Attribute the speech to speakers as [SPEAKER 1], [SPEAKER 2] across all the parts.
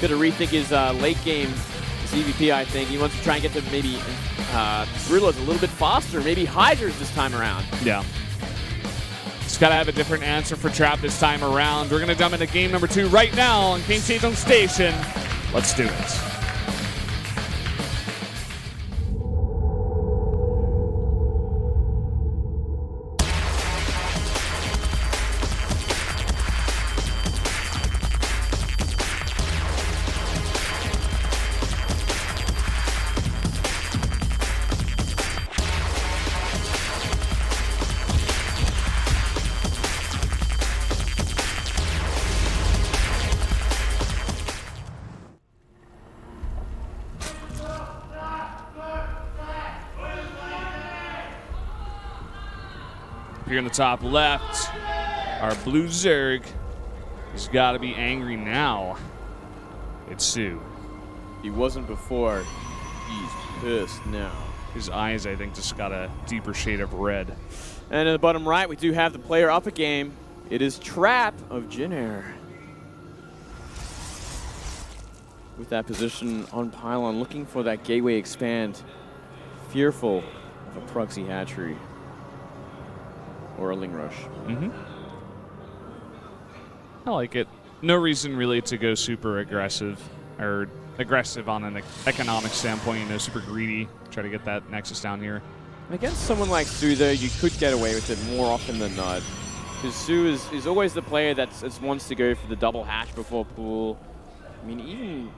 [SPEAKER 1] got to rethink his late game EVP, I think. He wants to try and get to maybe Brulos a little bit faster, maybe Hydras this time around.
[SPEAKER 2] Yeah. Just got to have a different answer for Trap this time around. We're going to jump into game number 2 right now on King Sejong Station. Let's do it. Here in the top left, our blue Zerg has got to be angry now. It's soO.
[SPEAKER 1] He wasn't before. He's pissed now.
[SPEAKER 2] His eyes, I think, just got a deeper shade of red.
[SPEAKER 1] And in the bottom right, we do have the player up a game. It is Trap of Jin Air. With that position on pylon, looking for that gateway expand. Fearful of a proxy hatchery. Or a Ling Rush.
[SPEAKER 2] I like it. No reason really to go super aggressive, or aggressive on an economic standpoint, you know, super greedy. Try to get that Nexus down here.
[SPEAKER 1] Against someone like soO, though, you could get away with it more often than not. Because soO is always the player that wants to go for the double hatch before pool. I mean, even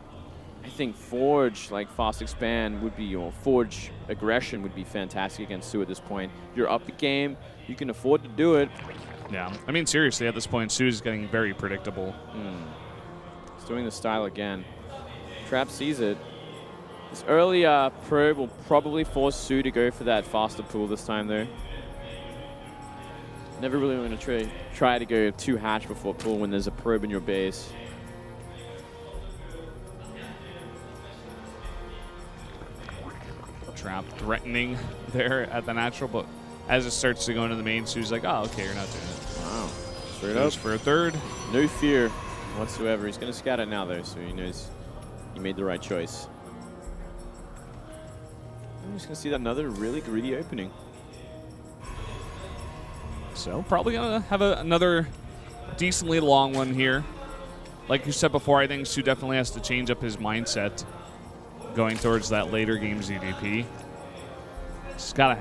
[SPEAKER 1] I think Forge, like fast expand, would be, or Forge aggression would be fantastic against soO at this point. You're up the game, you can afford to do it.
[SPEAKER 2] Yeah, I mean, seriously, at this point, soO is getting very predictable.
[SPEAKER 1] He's doing the style again. Trap sees it. This early probe will probably force soO to go for that faster pool this time, though. Never really want to try to go 2 hatch before pool when there's a probe in your base.
[SPEAKER 2] Trap threatening there at the natural, but as it starts to go into the main, soO's like, oh, okay, you're not doing it.
[SPEAKER 1] Wow. Straight
[SPEAKER 2] Goes
[SPEAKER 1] up.
[SPEAKER 2] for a third.
[SPEAKER 1] No fear whatsoever. He's going to scout it now, though, so he knows he made the right choice. I'm just going to see that another really greedy opening.
[SPEAKER 2] So probably going to have another decently long one here. Like you said before, I think soO definitely has to change up his mindset going towards that later game ZDP. He's got to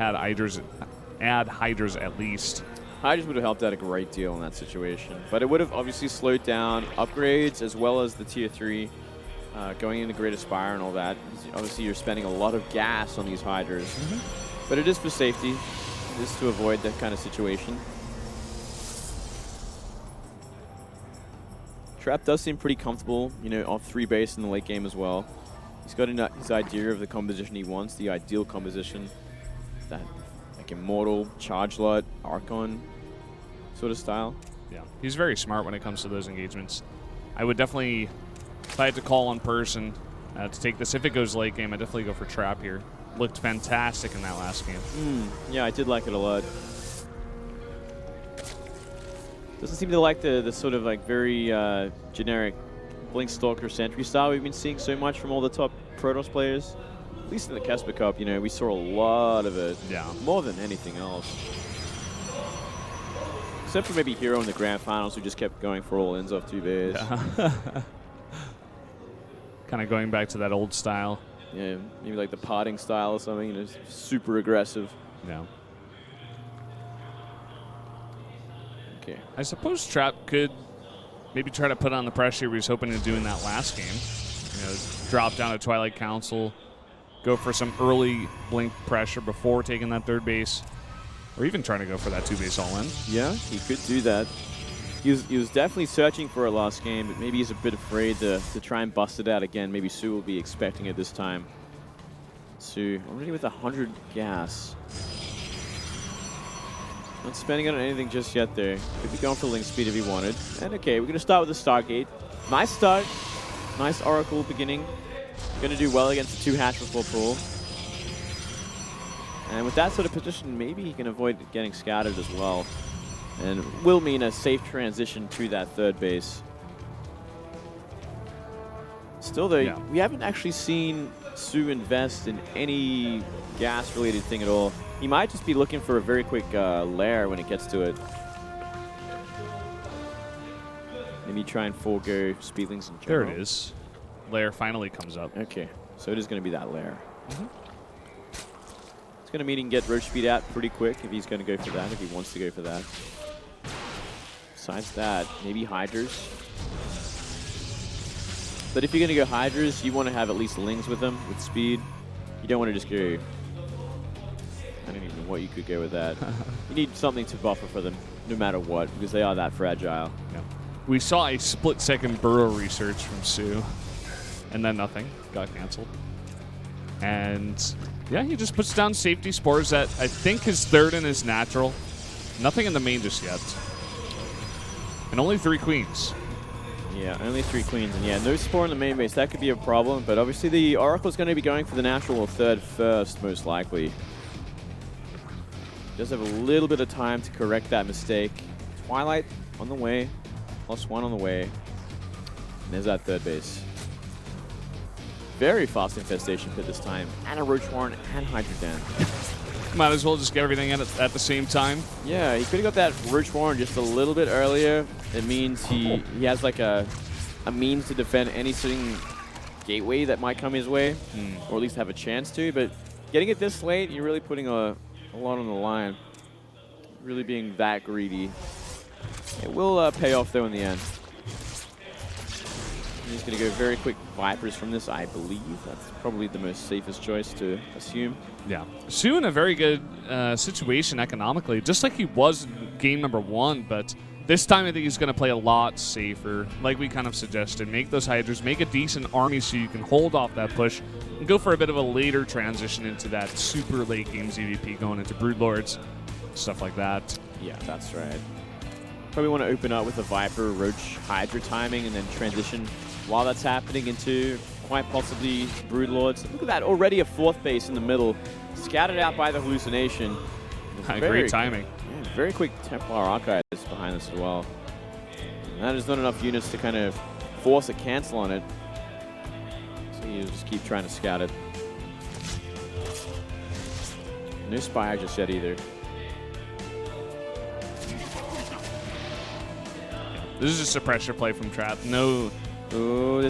[SPEAKER 2] add Hydras at least.
[SPEAKER 1] Hydras would have helped out a great deal in that situation. But it would have obviously slowed down upgrades as well as the tier 3 going into Great Aspire and all that. Obviously, you're spending a lot of gas on these Hydras. But it is for safety. It is to avoid that kind of situation. Trap does seem pretty comfortable, you know, off 3 base in the late game as well. He's got his idea of the composition he wants, the ideal composition. That like Immortal, Charge Lot, Archon sort of style.
[SPEAKER 2] Yeah, he's very smart when it comes to those engagements. I would definitely, if I had to call on person to take this, if it goes late game, I'd definitely go for Trap here. Looked fantastic in that last game.
[SPEAKER 1] Yeah, I did like it a lot. Doesn't seem to like the sort of like very generic Blink Stalker Sentry style we've been seeing so much from all the top Protoss players. At least in the Casper Cup, you know, we saw a lot of it.
[SPEAKER 2] Yeah.
[SPEAKER 1] More than anything else. Except for maybe Hero in the Grand Finals, who just kept going for all ends off 2 bays.
[SPEAKER 2] Yeah. Kind of going back to that old style.
[SPEAKER 1] Yeah, maybe like the potting style or something, you know, super aggressive.
[SPEAKER 2] Yeah.
[SPEAKER 1] Okay.
[SPEAKER 2] I suppose Trap could maybe try to put on the pressure he was hoping to do in that last game. You know, drop down to Twilight Council, go for some early blink pressure before taking that 3rd base, or even trying to go for that 2 base all in.
[SPEAKER 1] Yeah, he could do that. He was definitely searching for it last game, but maybe he's a bit afraid to try and bust it out again. Maybe soO will be expecting it this time. soO already with 100 gas. Not spending it on anything just yet there. Could be going for link speed if he wanted. And okay, we're going to start with the Stargate. Nice start. Nice Oracle beginning. Going to do well against the 2 hatch before pool. And with that sort of position, maybe he can avoid getting scattered as well. And will mean a safe transition to that 3rd base. Still, though,
[SPEAKER 2] Yeah.
[SPEAKER 1] we haven't actually seen soO invest in any gas-related thing at all. He might just be looking for a very quick lair when it gets to it. Maybe try and forego speedlings in
[SPEAKER 2] There
[SPEAKER 1] general.
[SPEAKER 2] it is. Lair finally comes up.
[SPEAKER 1] Okay, so it is going to be that lair.
[SPEAKER 2] Mm-hmm.
[SPEAKER 1] It's going to mean he can get roach speed out pretty quick if he's going to go for that, if he wants to go for that. Besides that, maybe Hydras. But if you're going to go Hydras, you want to have at least Lings with them, with speed. You don't want to just go... I don't even know what you could go with that. You need something to buffer for them, no matter what, because they are that fragile.
[SPEAKER 2] Yeah. We saw a split-second burrow research from soO, and then nothing. Got canceled. And, yeah, he just puts down safety spores that I think his third in his natural. Nothing in the main just yet. And only 3 queens.
[SPEAKER 1] Yeah, only 3 queens, and yeah, no spore in the main base. That could be a problem, but obviously the Oracle's going to be going for the natural or third first, most likely. Does have a little bit of time to correct that mistake. Twilight on the way, +1 on the way. And there's that third base. Very fast infestation pit this time, and a Roach Warren and Hydra Den.
[SPEAKER 2] Might as well just get everything in at the same time.
[SPEAKER 1] Yeah, he could have got that Roach Warren just a little bit earlier. It means he has like a means to defend any sitting gateway that might come his way, or at least have a chance to. But getting it this late, you're really putting a lot on the line. Really being that greedy. It will pay off though in the end. He's going to go very quick Vipers from this, I believe. That's probably the most safest choice to assume.
[SPEAKER 2] Yeah. soO in a very good situation economically, just like he was in game number 1, but this time I think he's going to play a lot safer, like we kind of suggested. Make those Hydras, make a decent army so you can hold off that push, and go for a bit of a later transition into that super late game ZVP going into Broodlords, stuff like that.
[SPEAKER 1] Yeah, that's right. Probably want to open up with a Viper, Roach, Hydra timing, and then transition while that's happening into quite possibly Broodlords. Look at that, already a 4th base in the middle, scattered out by the hallucination.
[SPEAKER 2] Great timing.
[SPEAKER 1] Yeah, very quick Templar Archives behind us as well. And that is not enough units to kind of force a cancel on it. So you just keep trying to scout it. No Spire just yet either.
[SPEAKER 2] This is just a pressure play from Trap. No.
[SPEAKER 1] Oh,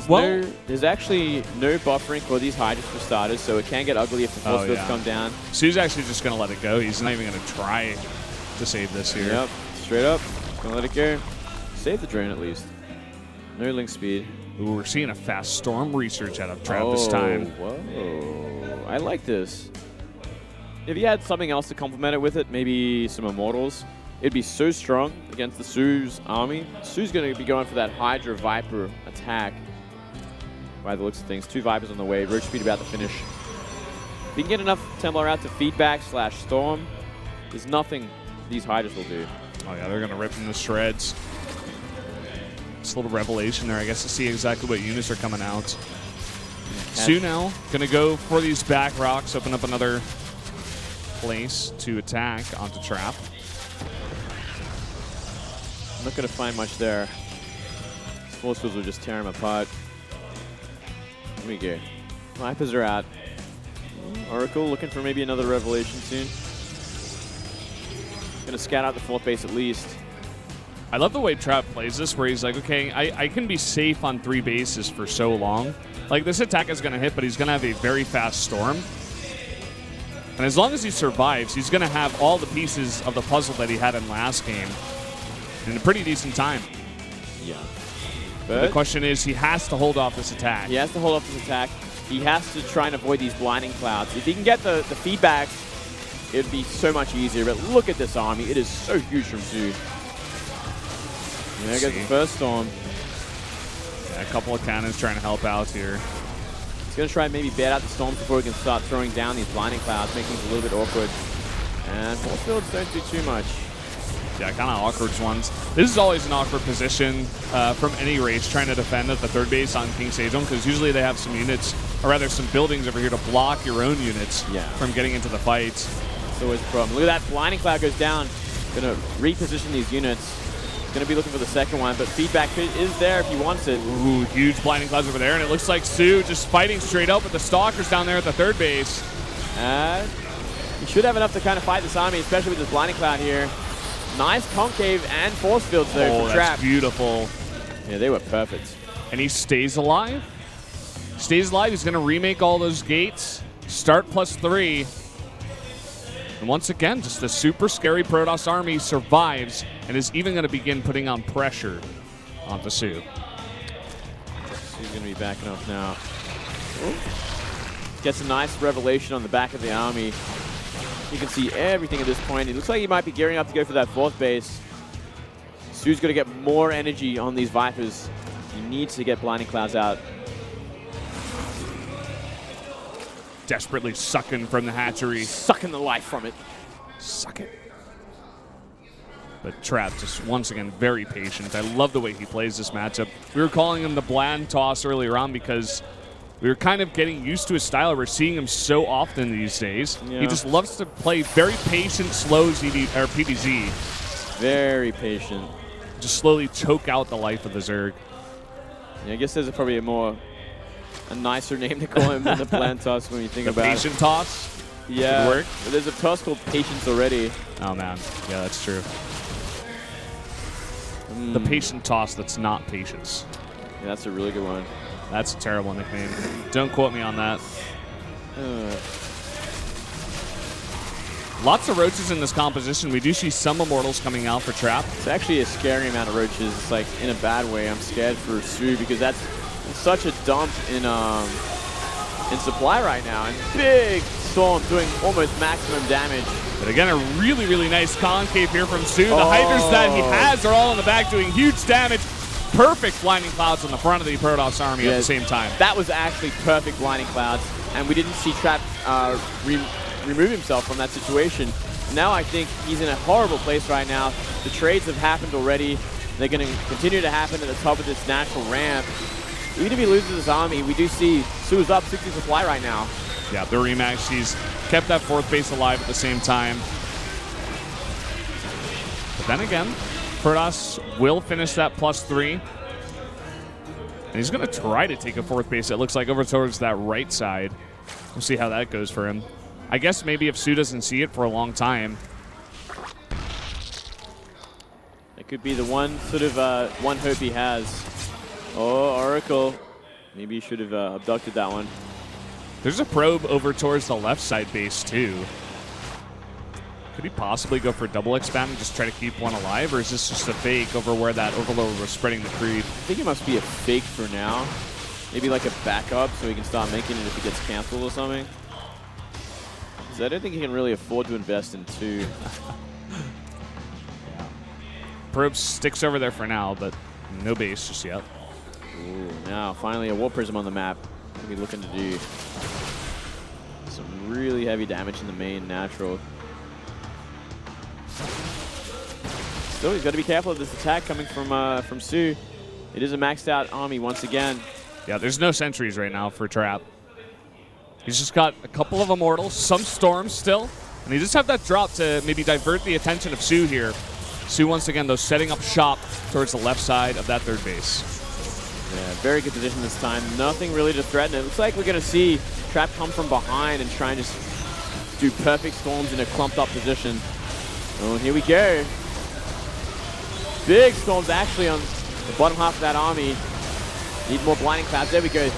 [SPEAKER 1] there's actually no buffering for these Hydras for starters, so it can get ugly if the force fields come down.
[SPEAKER 2] soO's actually just going to let it go. He's not even going to try to save this here.
[SPEAKER 1] Yep, straight up. Gonna let it go. Save the drone at least. No link speed.
[SPEAKER 2] Ooh, we're seeing a fast storm research out of Trap this time.
[SPEAKER 1] Whoa. I like this. If he had something else to complement it with it, maybe some Immortals, it'd be so strong against the soO's army. soO's going to be going for that Hydra Viper attack by the looks of things. 2 Vipers on the way. Roach speed about to finish. If you can get enough Templar out to feedback / storm, there's nothing these Hydras will do.
[SPEAKER 2] Oh yeah, they're going to rip them to shreds. Just a little revelation there, I guess, to see exactly what units are coming out. soO now going to go for these back rocks, open up another place to attack onto Trap.
[SPEAKER 1] I'm not going to find much there. Force fields will just tear him apart. Here we go. Vipers are out. Oracle looking for maybe another revelation soon. Going to scout out the 4th base at least.
[SPEAKER 2] I love the way Trap plays this, where he's like, okay, I can be safe on 3 bases for so long. Like, this attack is going to hit, but he's going to have a very fast storm. And as long as he survives, he's going to have all the pieces of the puzzle that he had in last game in a pretty decent time.
[SPEAKER 1] Yeah.
[SPEAKER 2] But the question is, he has to hold off this attack.
[SPEAKER 1] He has to hold off this attack. He has to try and avoid these blinding clouds. If he can get the feedback, it'd be so much easier. But look at this army. It is so huge from soO. There goes the first storm.
[SPEAKER 2] Yeah, a couple of cannons trying to help out here.
[SPEAKER 1] He's going to try and maybe bait out the storms before he can start throwing down these blinding clouds, making it a little bit awkward. And force fields don't do too much.
[SPEAKER 2] Yeah, kind of awkward ones. This is always an awkward position from any race, trying to defend at the 3rd base on King Sejong, because usually they have some units, or rather some buildings over here to block your own units from getting into the fight.
[SPEAKER 1] It's always a problem. Look at that, blinding cloud goes down. Going to reposition these units. Going to be looking for the second one, but feedback is there if he wants it.
[SPEAKER 2] Ooh, huge blinding clouds over there, and it looks like soO just fighting straight up with the Stalkers down there at the third base.
[SPEAKER 1] He should have enough to kind of fight this army, especially with this blinding cloud here. Nice concave and force fields though for Trap.
[SPEAKER 2] That's beautiful.
[SPEAKER 1] Yeah, they were perfect.
[SPEAKER 2] And he stays alive. Stays alive. He's going to remake all those gates. Start +3. And once again, just the super scary Protoss army survives and is even going to begin putting on pressure onto soO.
[SPEAKER 1] He's going to be backing off now. Gets a nice revelation on the back of the army. You can see everything at this point. It looks like he might be gearing up to go for that fourth base. soO's going to get more energy on these Vipers. He needs to get blinding clouds out.
[SPEAKER 2] Desperately sucking from the hatchery.
[SPEAKER 1] Sucking the life from it.
[SPEAKER 2] Suck it. But Trap just, once again, very patient. I love the way he plays this matchup. We were calling him the bland toss earlier on because we were kind of getting used to his style. We're seeing him so often these days. Yeah. He just loves to play very patient, slow PvZ.
[SPEAKER 1] Very patient.
[SPEAKER 2] Just slowly choke out the life of the Zerg.
[SPEAKER 1] Yeah, I guess there's probably a nicer name to call him than the bland toss when you think about it.
[SPEAKER 2] The patient toss?
[SPEAKER 1] Yeah. Work. There's a toss called Patience already.
[SPEAKER 2] Oh, man. Yeah, that's true. The patient toss that's not patience.
[SPEAKER 1] Yeah, that's a really good one.
[SPEAKER 2] That's a terrible nickname. Don't quote me on that. Lots of roaches in this composition. We do see some Immortals coming out for Trap.
[SPEAKER 1] It's actually a scary amount of roaches. It's like, in a bad way, I'm scared for soO because that's such a dump in supply right now. And big storm doing almost maximum damage.
[SPEAKER 2] But again, a really, really nice concave here from soO. The Hydras that he has are all in the back doing huge damage. Perfect blinding clouds on the front of the Protoss army at the same time.
[SPEAKER 1] That was actually perfect blinding clouds. And we didn't see Trap remove himself from that situation. Now I think he's in a horrible place right now. The trades have happened already. They're going to continue to happen at the top of this natural ramp. Even if he loses his army, we do see soO's up 60 supply right now.
[SPEAKER 2] Yeah, the rematch, he's kept that fourth base alive at the same time. But then again, Protoss will finish that +3. And he's going to try to take a fourth base, it looks like, over towards that right side. We'll see how that goes for him. I guess maybe if soO doesn't see it for a long time.
[SPEAKER 1] It could be the one sort of one hope he has. Oh, Oracle. Maybe he should have abducted that one.
[SPEAKER 2] There's a probe over towards the left side base, too. Could he possibly go for double expand and just try to keep one alive, or is this just a fake over where that Overlord was spreading the creep?
[SPEAKER 1] I think it must be a fake for now. Maybe like a backup so he can start making it if it gets canceled or something. Because I don't think he can really afford to invest in two.
[SPEAKER 2] Yeah. Probe sticks over there for now, but no base just yet.
[SPEAKER 1] Ooh, now finally a Warp Prism on the map. What are we looking to do? Some really heavy damage in the main natural. Still, he's got to be careful of this attack coming from soO. It is a maxed out army once again.
[SPEAKER 2] Yeah, there's no sentries right now for Trap. He's just got a couple of Immortals, some Storms still, and he just have that drop to maybe divert the attention of soO here. soO, once again, though, setting up shop towards the left side of that third base.
[SPEAKER 1] Yeah, very good position this time. Nothing really to threaten it. Looks like we're going to see Trap come from behind and try and just do perfect storms in a clumped up position. Oh, here we go. Big storms actually on the bottom half of that army. Need more blinding clouds. There we go.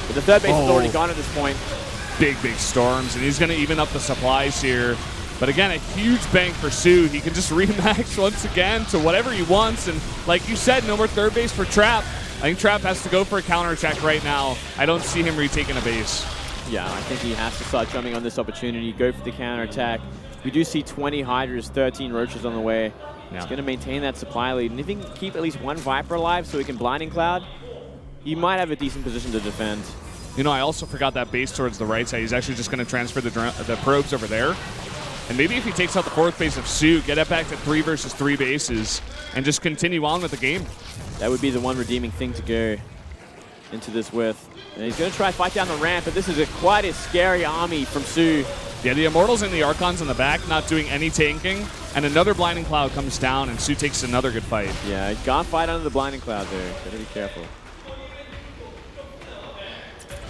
[SPEAKER 1] But the third base is already gone at this point.
[SPEAKER 2] Big, big storms, and he's going to even up the supplies here. But again, a huge bank for soO. He can just remax once again to whatever he wants. And like you said, no more third base for Trap. I think Trap has to go for a counterattack right now. I don't see him retaking a base.
[SPEAKER 1] Yeah, I think he has to start jumping on this opportunity, go for the counterattack. We do see 20 Hydras, 13 Roaches on the way. Yeah. He's going to maintain that supply lead. And if he can keep at least one Viper alive so he can blinding cloud, he might have a decent position to defend.
[SPEAKER 2] You know, I also forgot that base towards the right side. He's actually just going to transfer the probes over there. And maybe if he takes out the fourth base of soO, get it back to 3 versus 3 bases, and just continue on with the game.
[SPEAKER 1] That would be the one redeeming thing to go into this with. And he's going to try to fight down the ramp, but this is quite a scary army from soO.
[SPEAKER 2] Yeah, the Immortals and the Archons in the back not doing any tanking. And another Blinding Cloud comes down, and soO takes another good fight.
[SPEAKER 1] Yeah, he got fight under the Blinding Cloud there. Gotta be careful.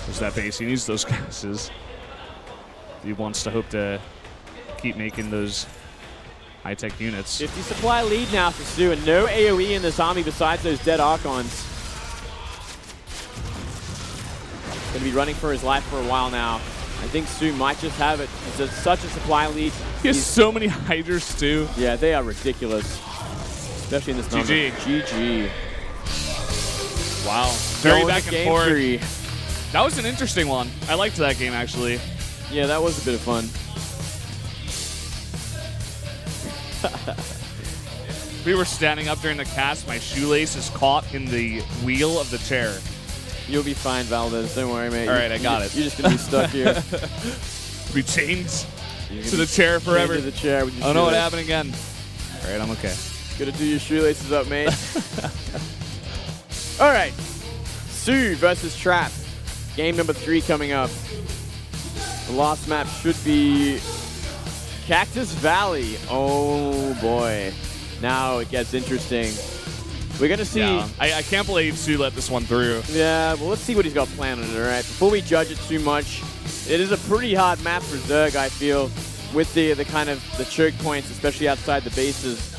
[SPEAKER 2] There's that base. He needs those gases. He wants to hope to keep making those high-tech units.
[SPEAKER 1] 50 supply lead now for soO, and no AoE in this army besides those dead Archons. Going to be running for his life for a while now. I think soO might just have it. It's such a supply lead.
[SPEAKER 2] He has so many Hydras, too.
[SPEAKER 1] Yeah, they are ridiculous. Especially in this number.
[SPEAKER 2] GG.
[SPEAKER 1] GG.
[SPEAKER 2] Wow. Very
[SPEAKER 1] Going
[SPEAKER 2] back
[SPEAKER 1] to
[SPEAKER 2] and
[SPEAKER 1] game
[SPEAKER 2] forth.
[SPEAKER 1] 3.
[SPEAKER 2] That was an interesting one. I liked that game, actually.
[SPEAKER 1] Yeah, that was a bit of fun.
[SPEAKER 2] We were standing up during the cast. My shoelace is caught in the wheel of the chair.
[SPEAKER 1] You'll be fine, Valdez. Don't worry, mate.
[SPEAKER 2] All right, I got it.
[SPEAKER 1] You're just going to be stuck here.
[SPEAKER 2] We chained to the chair forever.
[SPEAKER 1] To the chair with your
[SPEAKER 2] Oh no, what
[SPEAKER 1] shoelace.
[SPEAKER 2] happened again? All right, I'm okay.
[SPEAKER 1] Gotta do your shoelaces up, mate. All right. soO versus Trap. Game number 3 coming up. The last map should be Cactus Valley. Oh, boy. Now it gets interesting. We're going to see...
[SPEAKER 2] Yeah, I can't believe soO let this one through.
[SPEAKER 1] Yeah, well, let's see what he's got planned on it, all right? Before we judge it too much, it is a pretty hard map for Zerg, I feel, with the kind of the choke points, especially outside the bases.